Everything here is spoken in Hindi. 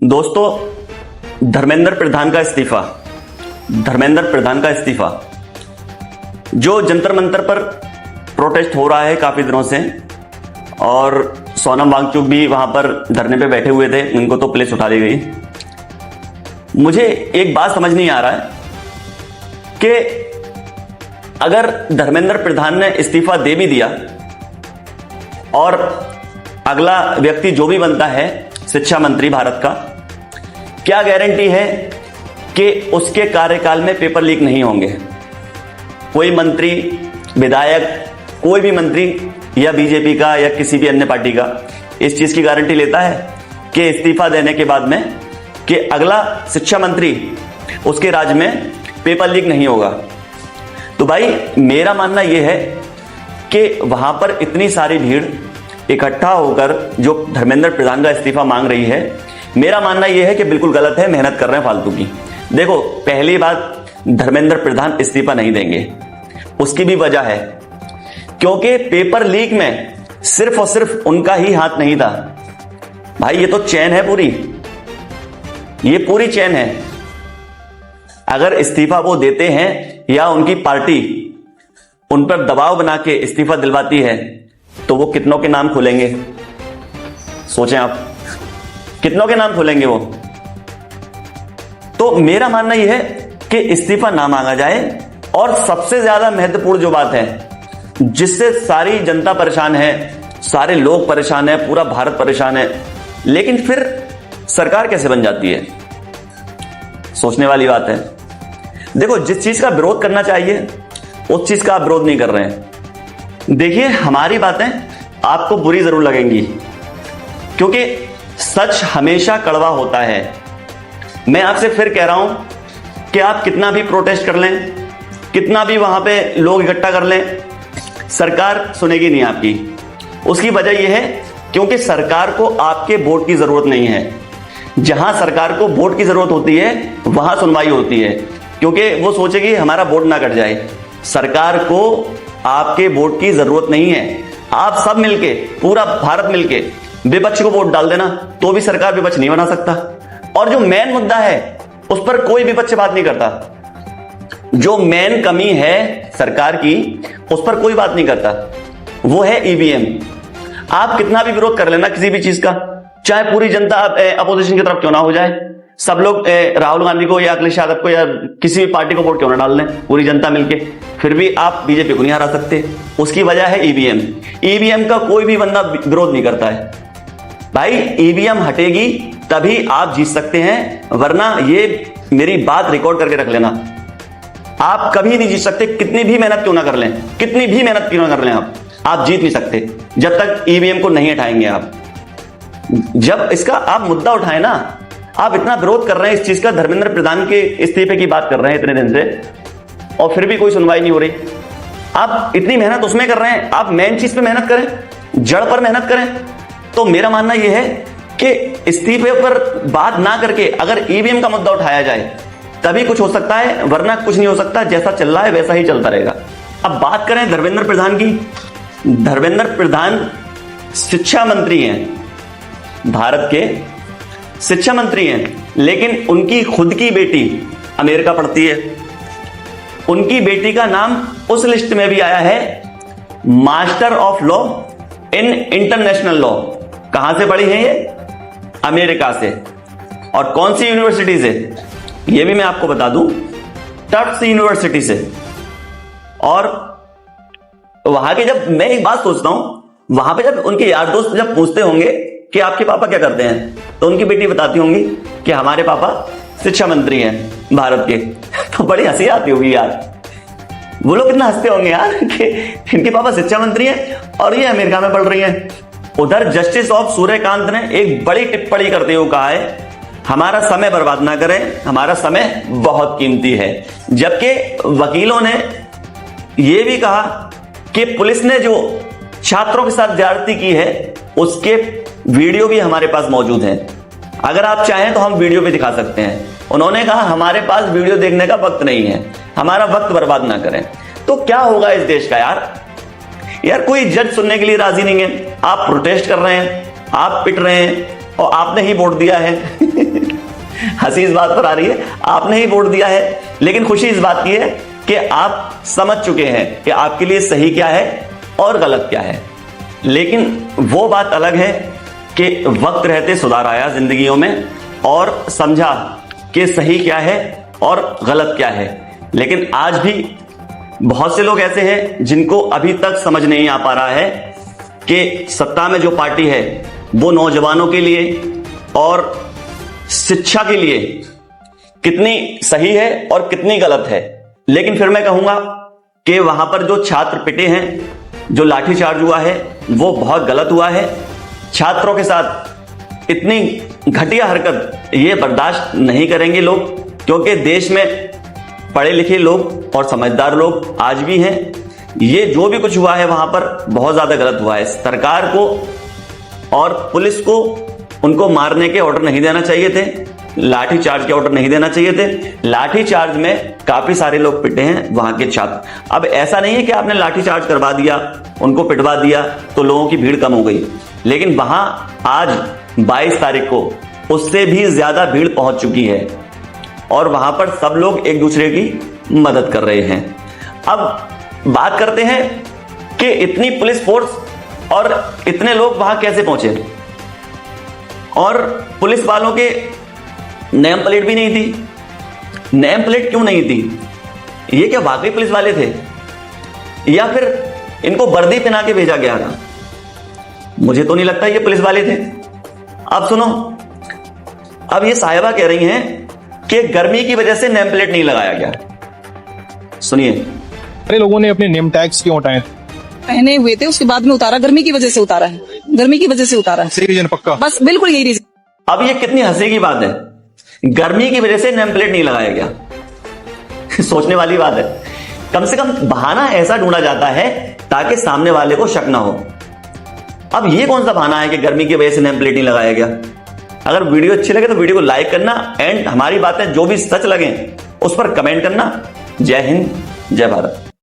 दोस्तों, धर्मेंद्र प्रधान का इस्तीफा जो जंतर मंतर पर प्रोटेस्ट हो रहा है काफी दिनों से, और सोनम वांगचुक भी वहां पर धरने पे बैठे हुए थे, उनको तो पुलिस उठा ली गई। मुझे एक बात समझ नहीं आ रहा है कि अगर धर्मेंद्र प्रधान ने इस्तीफा दे भी दिया और अगला व्यक्ति जो भी बनता है शिक्षा मंत्री भारत का, क्या गारंटी है कि उसके कार्यकाल में पेपर लीक नहीं होंगे? कोई मंत्री, विधायक, कोई भी मंत्री या बीजेपी का या किसी भी अन्य पार्टी का इस चीज की गारंटी लेता है कि इस्तीफा देने के बाद में कि अगला शिक्षा मंत्री उसके राज्य में पेपर लीक नहीं होगा? तो भाई, मेरा मानना यह है कि वहां पर इतनी सारी भीड़ इकट्ठा होकर जो धर्मेंद्र प्रधान का इस्तीफा मांग रही है, मेरा मानना यह है कि बिल्कुल गलत है, मेहनत कर रहे हैं फालतू की। देखो, पहली बात, धर्मेंद्र प्रधान इस्तीफा नहीं देंगे। उसकी भी वजह है क्योंकि पेपर लीक में सिर्फ और सिर्फ उनका ही हाथ नहीं था भाई, ये तो चैन है पूरी, ये पूरी चैन है। अगर इस्तीफा वो देते हैं या उनकी पार्टी उन पर दबाव बना के इस्तीफा दिलवाती है, तो वो कितनों के नाम खोलेंगे? सोचें आप, कितनों के नाम खोलेंगे वो? तो मेरा मानना यह है कि इस्तीफा ना मांगा जाए। और सबसे ज्यादा महत्वपूर्ण जो बात है, जिससे सारी जनता परेशान है, सारे लोग परेशान है, पूरा भारत परेशान है, लेकिन फिर सरकार कैसे बन जाती है? सोचने वाली बात है। देखो, जिस चीज का विरोध करना चाहिए उस चीज का आप विरोध नहीं कर रहे हैं। देखिए, हमारी बातें आपको बुरी जरूर लगेंगी क्योंकि सच हमेशा कड़वा होता है। मैं आपसे फिर कह रहा हूं कि आप कितना भी प्रोटेस्ट कर लें, कितना भी वहां पे लोग इकट्ठा कर लें, सरकार सुनेगी नहीं आपकी। उसकी वजह यह है क्योंकि सरकार को आपके वोट की जरूरत नहीं है। जहां सरकार को वोट की जरूरत होती है वहां सुनवाई होती है, क्योंकि वो सोचेगी हमारा वोट ना कट जाए। सरकार को आपके वोट की जरूरत नहीं है। आप सब मिलके, पूरा भारत मिलके विपक्ष को वोट डाल देना, तो भी सरकार विपक्ष नहीं बना सकता। और जो मेन मुद्दा है उस पर कोई विपक्ष बात नहीं करता। जो मेन कमी है सरकार की उस पर कोई बात नहीं करता, वो है ईवीएम। आप कितना भी विरोध कर लेना किसी भी चीज का, चाहे पूरी जनता अपोजिशन की तरफ क्यों ना हो जाए, सब लोग राहुल गांधी को या अखिलेश यादव को या किसी भी पार्टी को वोट क्यों ना डाल लें, पूरी जनता मिलके, फिर भी आप बीजेपी को नहीं हरा सकते। उसकी वजह है ईवीएम। ईवीएम का कोई भी बंदा विरोध नहीं करता है भाई। ईवीएम हटेगी तभी आप जीत सकते हैं, वरना ये मेरी बात रिकॉर्ड करके रख लेना, आप कभी नहीं जीत सकते। कितनी भी मेहनत क्यों ना कर लें, कितनी भी मेहनत क्यों ना कर लें, आप जीत नहीं सकते जब तक ईवीएम को नहीं हटाएंगे आप। जब इसका आप मुद्दा उठाए ना, आप इतना विरोध कर रहे हैं इस चीज का, धर्मेंद्र प्रधान के इस्तीफे की बात कर रहे हैं इतने दिन से, और फिर भी कोई सुनवाई नहीं हो रही। आप इतनी मेहनत उसमें कर रहे हैं, आप मेन चीज पे मेहनत करें, जड़ पर मेहनत करें। तो मेरा मानना यह है कि इस्तीफे पर बात ना करके अगर ईवीएम का मुद्दा उठाया जाए तभी कुछ हो सकता है, वरना कुछ नहीं हो सकता। जैसा चल रहा है वैसा ही चलता रहेगा। अब बात करें धर्मेंद्र प्रधान की। धर्मेंद्र प्रधान शिक्षा मंत्री हैं, भारत के शिक्षा मंत्री हैं, लेकिन उनकी खुद की बेटी अमेरिका पढ़ती है। उनकी बेटी का नाम उस लिस्ट में भी आया है, master of law in international law. कहां से पढ़ी है ये? अमेरिका से। और कौन सी यूनिवर्सिटी से? ये भी मैं आपको बता दूं, टफ्ट्स यूनिवर्सिटी से। और वहां के, जब मैं एक बात सोचता हूं, वहां पे जब उनके यार दोस्त जब पूछते होंगे कि आपके पापा क्या करते हैं, तो उनकी बेटी बताती होंगी कि हमारे पापा शिक्षा मंत्री हैं भारत के। तो बड़ी हंसी आती होगी यार, वो लोग कितना हंसते होंगे यार कि इनके पापा शिक्षा मंत्री हैं और ये अमेरिका में पढ़ रही हैं। उधर जस्टिस ऑफ सूर्यकांत ने एक बड़ी टिप्पणी करते हुए कहा है, हमारा समय बर्बाद ना करें, हमारा समय बहुत कीमती है। जबकि वकीलों ने यह भी कहा कि पुलिस ने जो छात्रों के साथ ज्यादती की है उसके वीडियो भी हमारे पास मौजूद हैं। अगर आप चाहें तो हम वीडियो भी दिखा सकते हैं। उन्होंने कहा हमारे पास वीडियो देखने का वक्त नहीं है, हमारा वक्त बर्बाद ना करें। तो क्या होगा इस देश का यार कोई जज सुनने के लिए राजी नहीं है। आप प्रोटेस्ट कर रहे हैं, आप पिट रहे हैं, और आपने ही वोट दिया है। हंसी इस बात पर आ रही है, आपने ही वोट दिया है, लेकिन खुशी इस बात की है कि आप समझ चुके हैं कि आपके लिए सही क्या है और गलत क्या है। लेकिन वो बात अलग है कि वक्त रहते सुधार आया जिंदगियों में और समझा कि सही क्या है और गलत क्या है। लेकिन आज भी बहुत से लोग ऐसे हैं जिनको अभी तक समझ नहीं आ पा रहा है कि सत्ता में जो पार्टी है वो नौजवानों के लिए और शिक्षा के लिए कितनी सही है और कितनी गलत है। लेकिन फिर मैं कहूंगा कि वहां पर जो छात्र पिटे हैं, जो लाठीचार्ज हुआ है, वो बहुत गलत हुआ है। छात्रों के साथ इतनी घटिया हरकत ये बर्दाश्त नहीं करेंगे लोग, क्योंकि देश में पढ़े लिखे लोग और समझदार लोग आज भी हैं। ये जो भी कुछ हुआ है वहां पर बहुत ज्यादा गलत हुआ है। सरकार को और पुलिस को उनको मारने के ऑर्डर नहीं देना चाहिए थे, लाठी चार्ज के ऑर्डर नहीं देना चाहिए थे। लाठी चार्ज में काफी सारे लोग पिटे हैं वहां के छात्र। अब ऐसा नहीं है कि आपने लाठी चार्ज करवा दिया, उनको पिटवा दिया तो लोगों की भीड़ कम हो गई, लेकिन वहां आज 22 तारीख को उससे भी ज्यादा भीड़ पहुंच चुकी है और वहां पर सब लोग एक दूसरे की मदद कर रहे हैं। अब बात करते हैं कि इतनी पुलिस फोर्स और इतने लोग वहां कैसे पहुंचे, और पुलिस वालों के नेम प्लेट भी नहीं थी। नेम प्लेट क्यों नहीं थी? ये क्या वाकई पुलिस वाले थे या फिर इनको वर्दी पहना के भेजा गया था? मुझे तो नहीं लगता ये पुलिस वाले थे। अब सुनो, अब ये साहिबा कह रही हैं कि गर्मी की वजह से नेम प्लेट नहीं लगाया गया। सुनिए, सारे लोगों ने अपने नेम टैग्स क्यों हटाए? पहने हुए थे, उसके बाद में उतारा, गर्मी की वजह से उतारा है, गर्मी की वजह से उतारा है। सही रीजन पक्का? बस बिल्कुल यही रीजन। अब ये कितनी हंसी की बात है, गर्मी की वजह से नेम प्लेट नहीं लगाया गया। सोचने वाली बात है। कम से कम बहाना ऐसा ढूंढा जाता है ताकि सामने वाले को शक ना हो। अब ये कौन सा बहाना है कि गर्मी की वजह से नेम प्लेट नहीं लगाया गया? अगर वीडियो अच्छी लगे तो वीडियो को लाइक करना एंड हमारी बातें जो भी सच लगे उस पर कमेंट करना। जय हिंद, जय भारत।